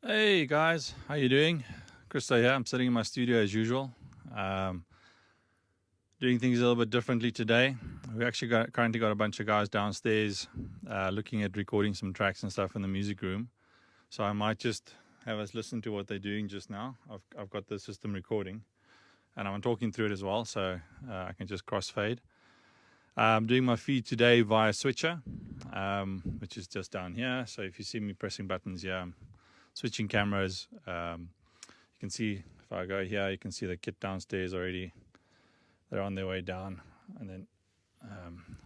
Hey guys, how you doing? Cristo here. I'm sitting in my studio as usual. Um, Doing things a little bit differently today. We actually currently got a bunch of guys downstairs looking at recording some tracks and stuff in the music room. So I might just have us listen to what they're doing just now. I've got the system recording, and I'm talking through it as well, so I can just crossfade. I'm doing my feed today via Switcher, which is just down here. So if you see me pressing buttons here, I'm switching cameras. You can see if I go here, you can see the kit downstairs already. They're on their way down, and then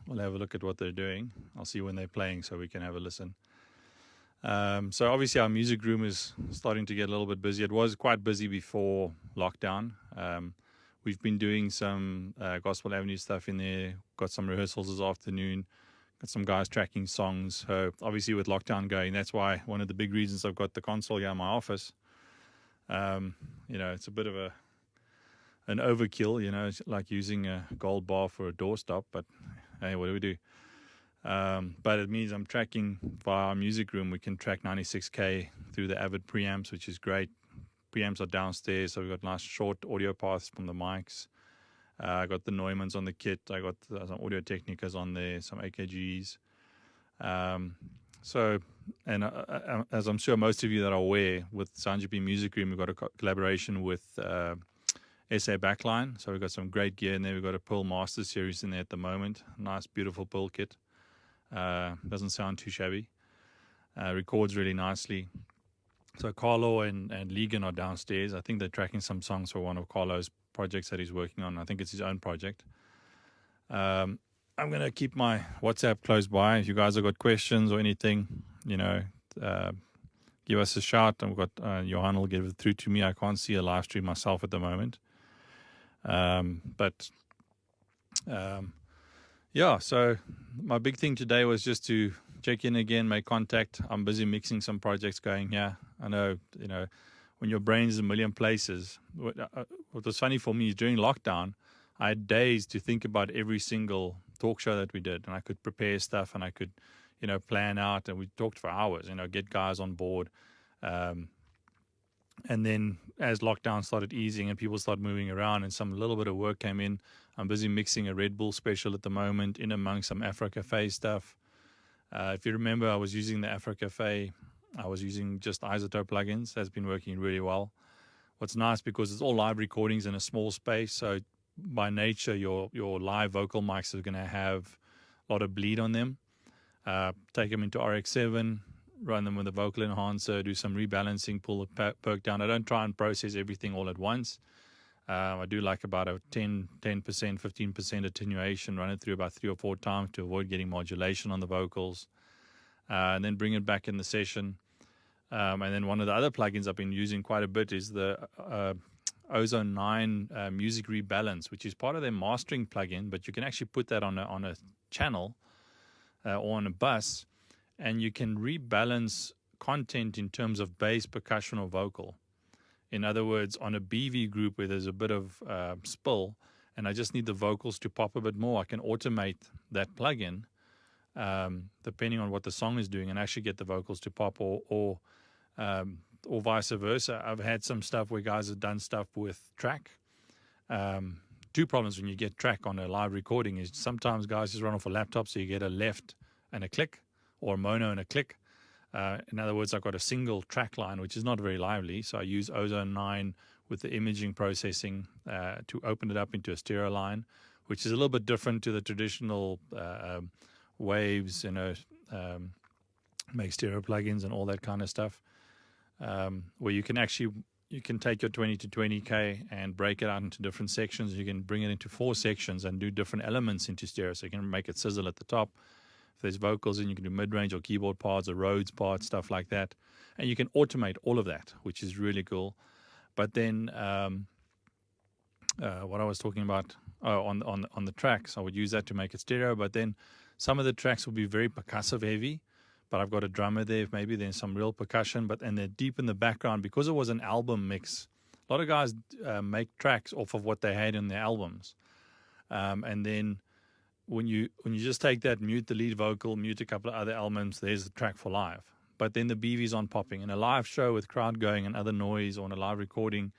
we'll have a look at what they're doing. I'll see when they're playing so we can have a listen. So obviously our music room is starting to get a little bit busy. It was quite busy before lockdown. We've been doing some Gospel Avenue stuff in there, got some rehearsals this afternoon, got some guys tracking songs. So obviously with lockdown going, that's why one of the big reasons I've got the console here in my office. It's a bit of an overkill, it's like using a gold bar for a doorstop, but hey, what do we do? But it means I'm tracking via our music room. We can track 96K through the Avid preamps, which is great. Preamps are downstairs, so we've got nice short audio paths from the mics. I got the Neumanns on the kit. I got some Audio Technicas on there, some AKGs. As I'm sure most of you that are aware, with SoundGP Music Room, we've got a collaboration with SA Backline. So we've got some great gear in there. We've got a Pearl Master Series in there at the moment. Nice, beautiful Pearl kit. Doesn't sound too shabby. Records really nicely. So Carlo and Legan are downstairs. I think they're tracking some songs for one of Carlo's projects that he's working on. I think it's his own project. I'm going to keep my WhatsApp close by. If you guys have got questions or anything, give us a shout. I've got Johan will give it through to me. I can't see a live stream myself at the moment. So my big thing today was just to check in again, make contact. I'm busy mixing some projects going here. I know, when your brain's a million places. What was funny for me is during lockdown, I had days to think about every single talk show that we did, and I could prepare stuff and I could, plan out, and we talked for hours, get guys on board. And then as lockdown started easing and people started moving around and some little bit of work came in, I'm busy mixing a Red Bull special at the moment in among some Afro-Cafe stuff. If you remember, I was using the Afro-Cafe. I was using just iZotope plugins. That's been working really well. What's nice, because it's all live recordings in a small space, so by nature your live vocal mics are going to have a lot of bleed on them. Take them into RX7, run them with a vocal enhancer, do some rebalancing, pull the perk down. I don't try and process everything all at once. I do like about a 10%, 15% attenuation, run it through about 3 or 4 times to avoid getting modulation on the vocals, and then bring it back in the session. And then one of the other plugins I've been using quite a bit is the Ozone 9 Music Rebalance, which is part of their mastering plugin, but you can actually put that on a channel or on a bus, and you can rebalance content in terms of bass, percussion, or vocal. In other words, on a BV group where there's a bit of spill and I just need the vocals to pop a bit more, I can automate that plugin depending on what the song is doing and actually get the vocals to pop or vice versa. I've had some stuff where guys have done stuff with track. 2 problems when you get track on a live recording is sometimes guys just run off a laptop, so you get a left and a click, or a mono and a click. In other words, I've got a single track line, which is not very lively. So I use Ozone 9 with the imaging processing to open it up into a stereo line, which is a little bit different to the traditional waves, make stereo plugins and all that kind of stuff, where you can take your 20 to 20K and break it out into different sections. You can bring it into 4 sections and do different elements into stereo. So you can make it sizzle at the top. If there's vocals in, you can do mid-range or keyboard parts or Rhodes parts, stuff like that. And you can automate all of that, which is really cool. But then what I was talking about on the tracks, I would use that to make it stereo. But then some of the tracks will be very percussive heavy, but I've got a drummer there. Maybe there's some real percussion, and they're deep in the background. Because it was an album mix, a lot of guys make tracks off of what they had in their albums. And then when you just take that, mute the lead vocal, mute a couple of other elements, there's the track for live. but then the BVs aren't popping. In a live show with crowd going and other noise, or in a live recording,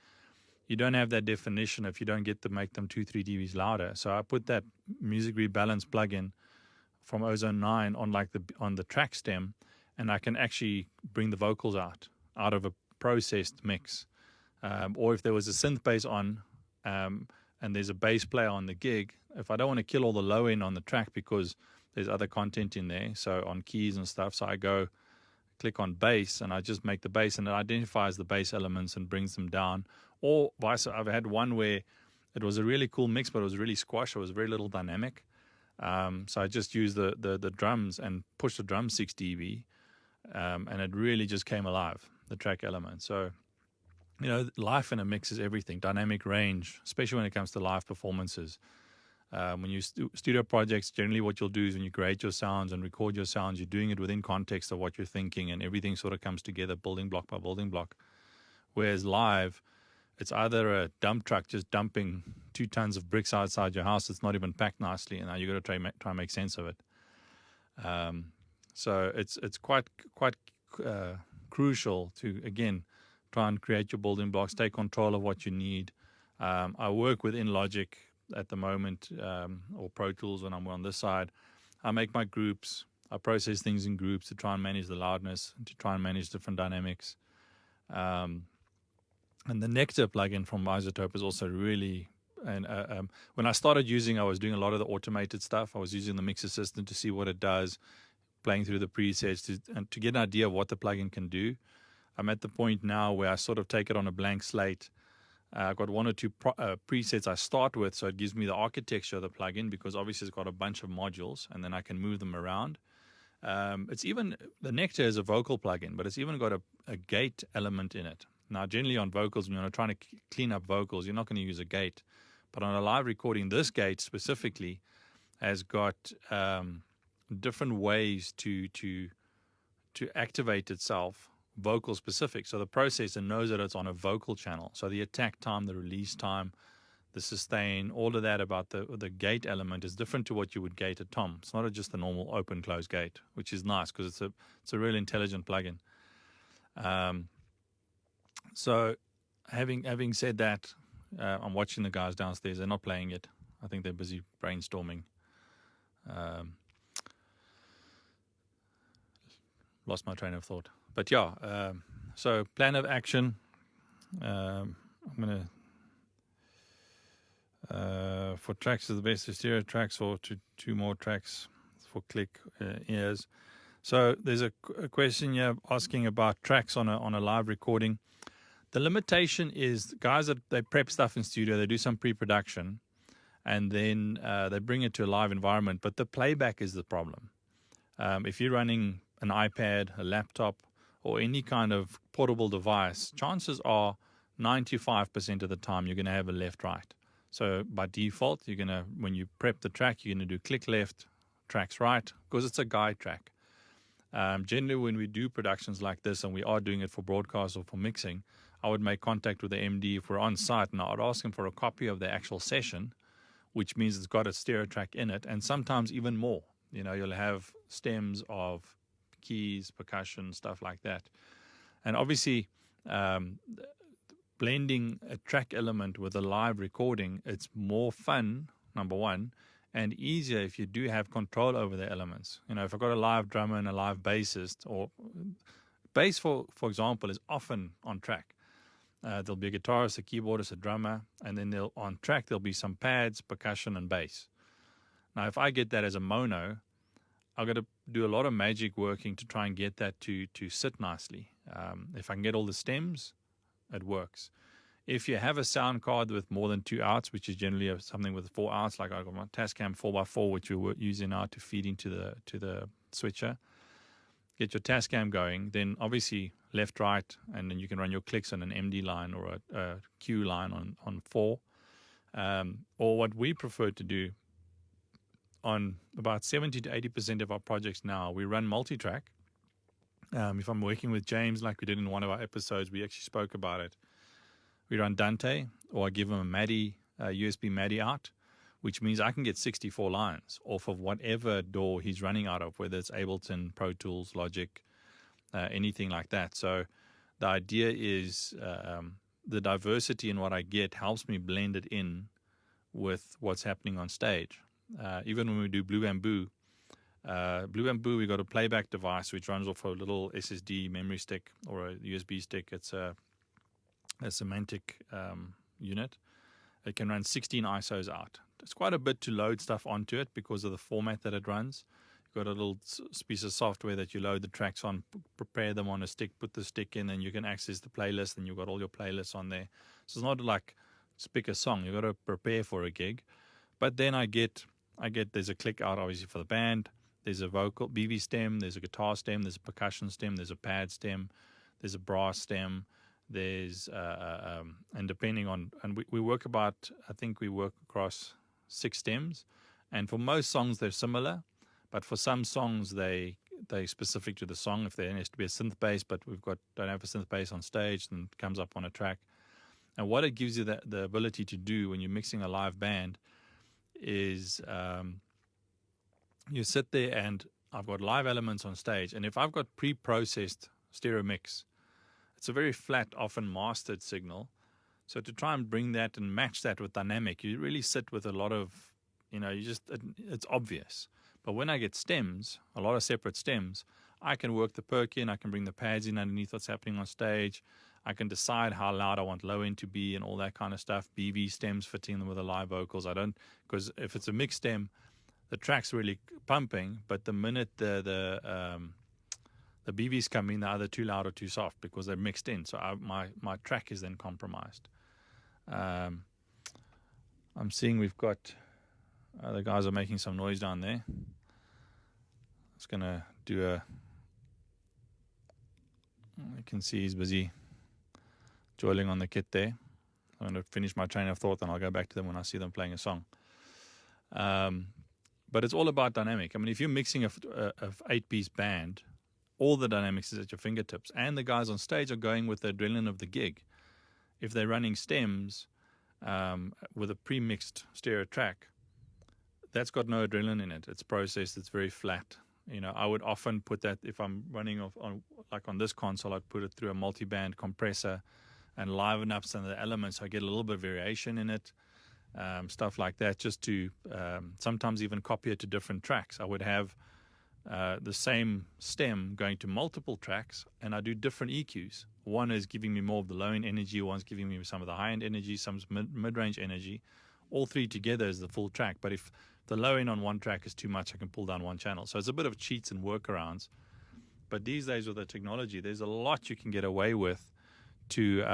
you don't have that definition if you don't get to make them 2-3 dBs louder. So I put that music rebalance plugin from S02 on the track stem, and I can actually bring the vocals out of a processed mix. Or if there was a synth bass on, and there's a bass player on the gig, if I don't want to kill all the low end on the track because there's other content in there, so on keys and stuff, so I go click on bass and I just make the bass, and it identifies the bass elements and brings them down. Or vice versa. I've had one where it was a really cool mix, but it was really squash. It was very little dynamic. So I just used the drums and pushed the drum 6 dB, and it really just came alive, the track element. So, life in a mix is everything. Dynamic range, especially when it comes to live performances. When you studio projects, generally what you'll do is when you create your sounds and record your sounds, you're doing it within context of what you're thinking, and everything sort of comes together building block by building block. Whereas live, it's either a dump truck just dumping 2 tons of bricks outside your house that's not even packed nicely, and now you've got to try and make sense of it. So it's quite crucial to, again, try and create your building blocks, take control of what you need. I work within Logic at the moment, or Pro Tools when I'm on this side. I make my groups. I process things in groups to try and manage the loudness, to try and manage different dynamics. And the Nectar plugin from Isotope is also really, and when I started using, I was doing a lot of the automated stuff. I was using the Mix Assistant to see what it does, playing through the presets to get an idea of what the plugin can do. I'm at the point now where I sort of take it on a blank slate. I've got 1 or 2 presets I start with, so it gives me the architecture of the plugin, because obviously it's got a bunch of modules, and then I can move them around. It's even, the Nectar is a vocal plugin, but it's even got a gate element in it. Now, generally on vocals, when you're trying to clean up vocals, you're not going to use a gate. But on a live recording, this gate specifically has got different ways to activate itself, vocal specific. So the processor knows that it's on a vocal channel. So the attack time, the release time, the sustain, all of that about the gate element is different to what you would gate a tom. It's not just a normal open-close gate, which is nice because it's a real intelligent plugin. So having said that, I'm watching the guys downstairs. They're not playing it. I think they're busy brainstorming. Lost my train of thought. But yeah, so plan of action. I'm going to, for tracks is the best, stereo tracks or 2 more tracks for click ears. So there's a question here asking about tracks on a live recording. The limitation is guys that they prep stuff in studio, they do some pre-production, and then they bring it to a live environment, but the playback is the problem. If you're running an iPad, a laptop, or any kind of portable device, chances are 95% of the time you're going to have a left-right. So by default, you're going to, when you prep the track, you're going to do click left, tracks right, because it's a guide track. Generally, when we do productions like this, and we are doing it for broadcast or for mixing, I would make contact with the MD if we're on site, and I would ask him for a copy of the actual session, which means it's got a stereo track in it, and sometimes even more. You'll have stems of keys, percussion, stuff like that. And obviously, blending a track element with a live recording, it's more fun, number one, and easier if you do have control over the elements. If I've got a live drummer and a live bassist, or bass, for example, is often on track. There'll be a guitarist, a keyboardist, a drummer, and then on track there'll be some pads, percussion, and bass. Now, if I get that as a mono, I've got to do a lot of magic working to try and get that to sit nicely. If I can get all the stems, it works. If you have a sound card with more than 2 outs, which is generally something with 4 outs, like I've got my Tascam 4x4, which we're using now to feed into the switcher, get your Tascam going, then obviously left, right, and then you can run your clicks on an MD line or a Q line on 4. Or what we prefer to do on about 70 to 80% of our projects now, we run multi-track. If I'm working with James, like we did in one of our episodes, we actually spoke about it. We run Dante, or I give him a MADI, USB MADI out, which means I can get 64 lines off of whatever DAW he's running out of, whether it's Ableton, Pro Tools, Logic. anything like that. So the idea is the diversity in what I get helps me blend it in with what's happening on stage. Even when we do Blue Bamboo, we got a playback device which runs off a little SSD memory stick or a USB stick. It's a semantic unit. It can run 16 ISOs out. It's quite a bit to load stuff onto it because of the format that it runs. You've got a little piece of software that you load the tracks on, prepare them on a stick, put the stick in, and you can access the playlist, and you've got all your playlists on there. So it's not like just pick a song. You've got to prepare for a gig. But then I get there's a click out obviously for the band. There's a vocal BV stem, there's a guitar stem, there's a percussion stem, there's a pad stem, there's a brass stem, there's and depending on, and we work about, I think we work across 6 stems, and for most songs they're similar, but for some songs they specific to the song. If there has to be a synth bass, but don't have a synth bass on stage, then it comes up on a track. And what it gives you the ability to do when you're mixing a live band is you sit there and I've got live elements on stage, and if I've got pre-processed stereo mix, it's a very flat, often mastered signal. So to try and bring that and match that with dynamic, you really sit with a lot of, it's obvious. But when I get stems, a lot of separate stems, I can work the perk in, I can bring the pads in underneath what's happening on stage. I can decide how loud I want low end to be and all that kind of stuff. BV stems fitting them with the live vocals. Because if it's a mixed stem, the track's really pumping, but the minute the BVs come in, they're either too loud or too soft because they're mixed in. So my track is then compromised. I'm seeing we've got the guys are making some noise down there. Just going to do you can see he's busy joiling on the kit there. I'm going to finish my train of thought and I'll go back to them when I see them playing a song. But it's all about dynamic. I mean, if you're mixing a 8-piece band, all the dynamics is at your fingertips. And the guys on stage are going with the adrenaline of the gig. If they're running stems with a pre-mixed stereo track, that's got no adrenaline in it. It's processed. It's very flat. I would often put that, if I'm running on this console, I'd put it through a multi-band compressor and liven up some of the elements so I get a little bit of variation in it. Stuff like that, just to sometimes even copy it to different tracks. I would have the same stem going to multiple tracks, and I do different EQs. One is giving me more of the low-end energy, one's giving me some of the high-end energy, some mid-range energy. All three together is the full track. But if the low-end on one track is too much, I can pull down one channel. So it's a bit of cheats and workarounds. But these days with the technology, there's a lot you can get away with to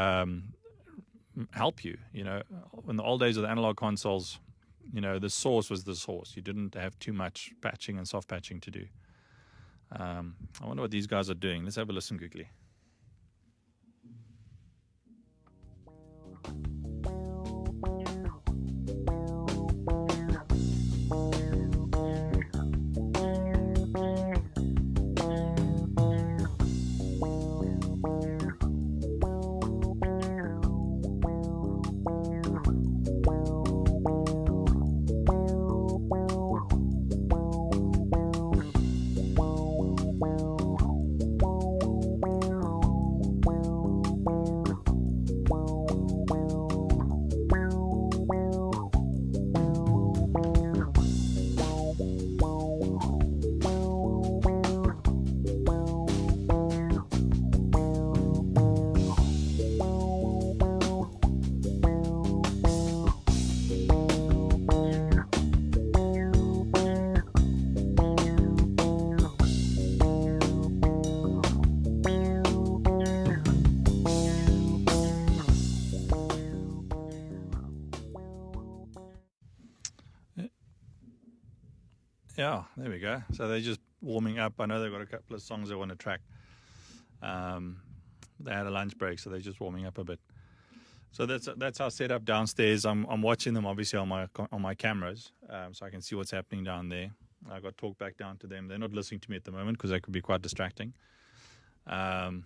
help you. In the old days of the analog consoles, the source was the source. You didn't have too much patching and soft patching to do. I wonder what these guys are doing. Let's have a listen quickly. Yeah, there we go. So they're just warming up. I know they've got a couple of songs they want to track. They had a lunch break, so they're just warming up a bit. So that's our setup downstairs. I'm watching them obviously on my cameras, so I can see what's happening down there. I got talk back down to them. They're not listening to me at the moment because they could be quite distracting. But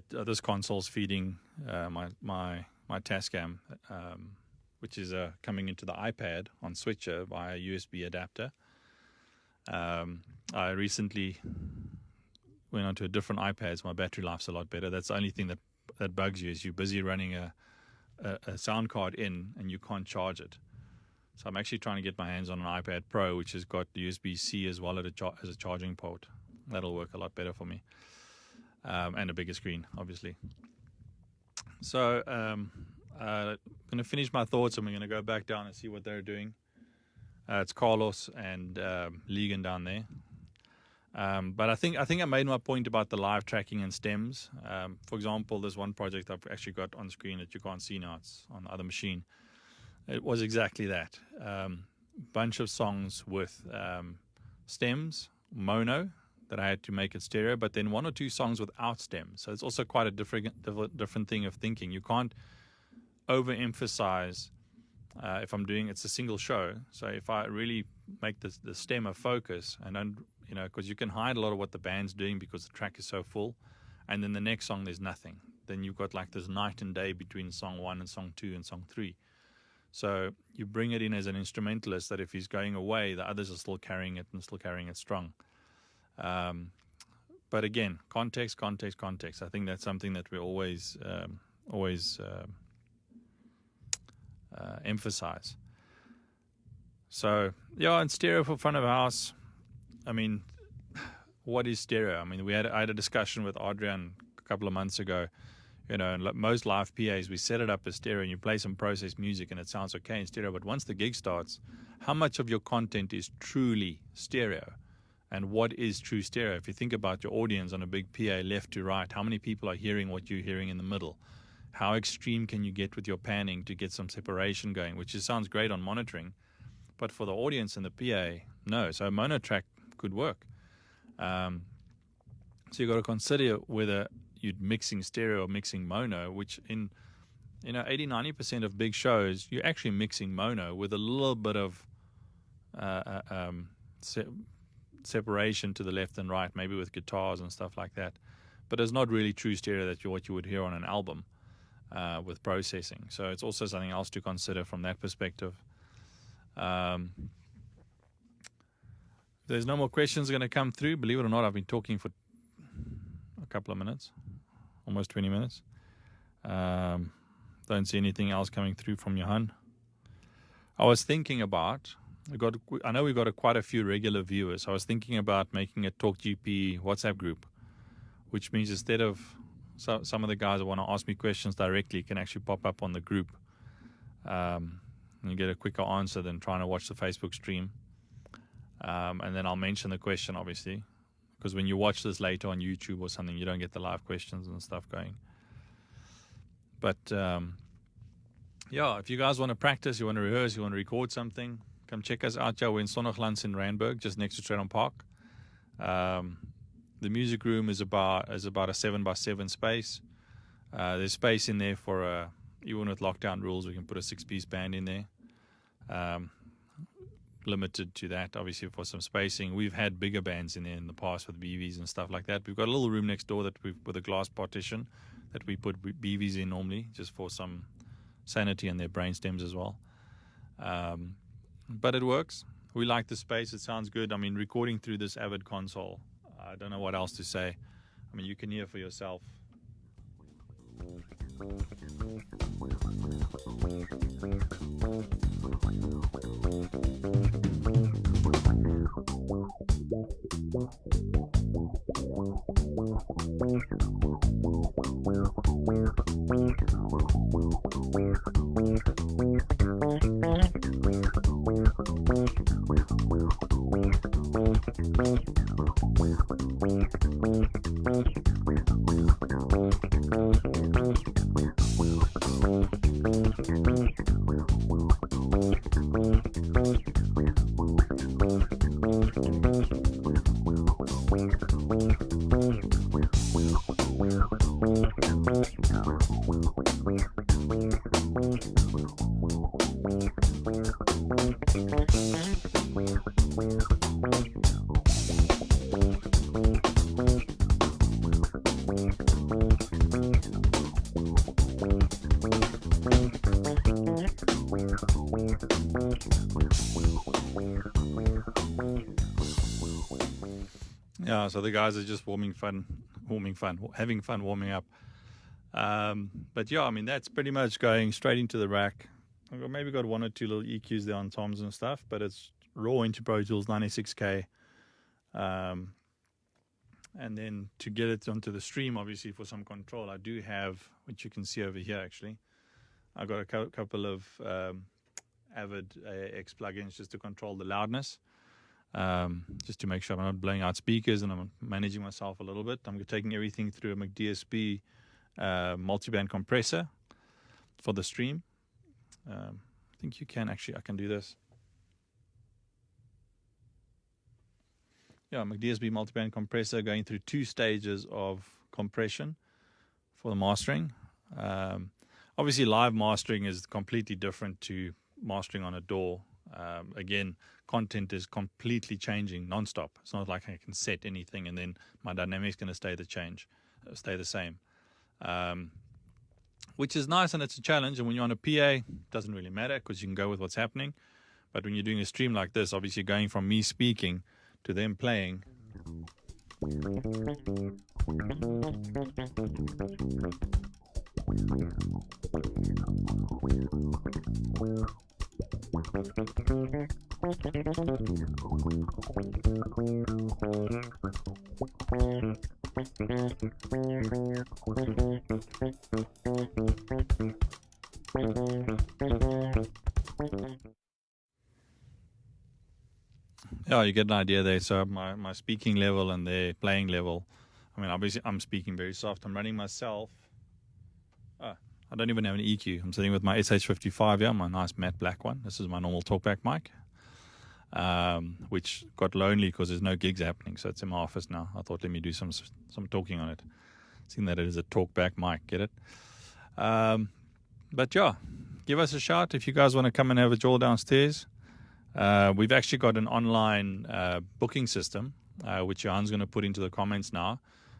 this console's feeding my Tascam, which is coming into the iPad on switcher via USB adapter. I recently went onto a different iPad, my battery life's a lot better. That's the only thing that bugs you, is you're busy running a sound card in and you can't charge it. So I'm actually trying to get my hands on an iPad Pro, which has got USB-C as well as a charging port. That'll work a lot better for me, and a bigger screen, obviously. So I'm going to finish my thoughts, and we're going to go back down and see what they're doing. It's Carlos and Ligon down there. But I think I made my point about the live tracking and stems. For example, there's one project I've actually got on screen that you can't see now. It's on the other machine. It was exactly that. Bunch of songs with stems, mono, that I had to make it stereo, but then 1 or 2 songs without stems. So it's also quite a different thing of thinking. You can't overemphasize if I'm doing, it's a single show. So if I really make the stem a focus, and don't, because you can hide a lot of what the band's doing because the track is so full, and then the next song there's nothing. Then you've got like this night and day between song 1 and song 2 and song 3. So you bring it in as an instrumentalist that if he's going away, the others are still carrying it and still carrying it strong. But again, context. I think that's something that we always emphasize. So yeah, and stereo for front of house. I mean, what is stereo? I mean, I had a discussion with Adrian a couple of months ago. And most live PAs, we set it up as stereo, and you play some processed music, and it sounds okay in stereo. But once the gig starts, how much of your content is truly stereo? And what is true stereo? If you think about your audience on a big PA, left to right, how many people are hearing what you're hearing in the middle? How extreme can you get with your panning to get some separation going, which sounds great on monitoring, but for the audience and the PA, no. So a mono track could work. So you've got to consider whether you're mixing stereo or mixing mono, which in 80-90% of big shows, you're actually mixing mono with a little bit of separation to the left and right, maybe with guitars and stuff like that. But it's not really true stereo what you would hear on an album with processing. So it's also something else to consider from that perspective. There's no more questions going to come through. Believe it or not, I've been talking for a couple of minutes, almost 20 minutes. Don't see anything else coming through from Johan. I was thinking about, I know we've got quite a few regular viewers. I was thinking about making a TalkGP WhatsApp group, which means instead of some of the guys that want to ask me questions directly can actually pop up on the group. And you get a quicker answer than trying to watch the Facebook stream. And then I'll mention the question, obviously, because when you watch this later on YouTube or something, you don't get the live questions and stuff going. But, if you guys want to practice, you want to rehearse, you want to record something, come check us out. We're in Sonniglands in Randburg, just next to Stratton Park. The music room is about a 7x7 space. There's space in there for, even with lockdown rules, we can put a 6-piece band in there. Limited to that, obviously, for some spacing. We've had bigger bands in there in the past with BVs and stuff like that. We've got a little room next door with a glass partition that we put BVs in normally, just for some sanity and their brain stems as well. But it works. We like the space. It sounds good. I mean, recording through this Avid console, I don't know what else to say. I mean, you can hear for yourself. so the guys are just having fun warming up. But yeah, I mean, that's pretty much going straight into the rack. I've maybe got one or two little EQs there on toms and stuff, but it's raw into Pro Tools 96K. And then to get it onto the stream, obviously for some control, I do have, which you can see over here actually, I've got a couple of Avid AX plugins just to control the loudness, just to make sure I'm not blowing out speakers and I'm managing myself a little bit. I'm taking everything through a McDSP multiband compressor for the stream. I think you can actually, I can do this. Yeah, McDSP multiband compressor going through 2 stages of compression for the mastering. Obviously, live mastering is completely different to mastering on a DAW. Again, content is completely changing nonstop. It's not like I can set anything and then my dynamic's going to stay the same. Which is nice and it's a challenge. And when you're on a PA, it doesn't really matter because you can go with what's happening. But when you're doing a stream like this, obviously going from me speaking to them playing. Yeah, you get an idea there. So my speaking level and their playing level, I mean, obviously I'm speaking very soft. I'm running myself. I don't even have an EQ. I'm sitting with my SH55 here, my nice matte black one. This is my normal talkback mic, which got lonely because there's no gigs happening. So it's in my office now. I thought, let me do some talking on it. Seeing that it is a talkback mic, get it? But yeah, give us a shout if you guys want to come and have a jaw downstairs. We've actually got an online booking system, which Johan's going to put into the comments now,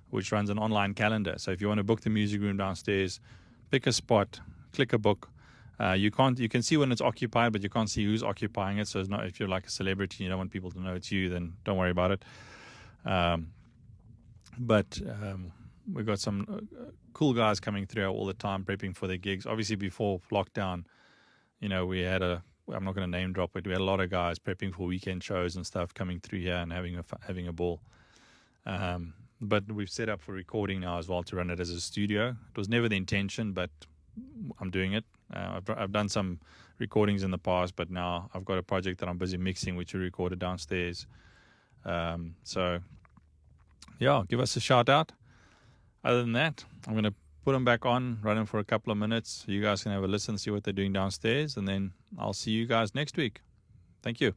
which runs an online calendar. So if you want to book the music room downstairs, pick a spot, click a book. You can see when it's occupied, but you can't see who's occupying it. So it's not, if you're like a celebrity and you don't want people to know it's you, then don't worry about it. But we've got some cool guys coming through all the time, prepping for their gigs. Obviously, before lockdown, we had I'm not going to name drop it. We had a lot of guys prepping for weekend shows and stuff coming through here and having a ball. But we've set up for recording now as well to run it as a studio. It was never the intention, but I'm doing it. I've done some recordings in the past, but now I've got a project that I'm busy mixing, which we recorded downstairs. So, yeah, give us a shout out. Other than that, I'm going to put them back on, run them for a couple of minutes. You guys can have a listen, see what they're doing downstairs, and then I'll see you guys next week. Thank you.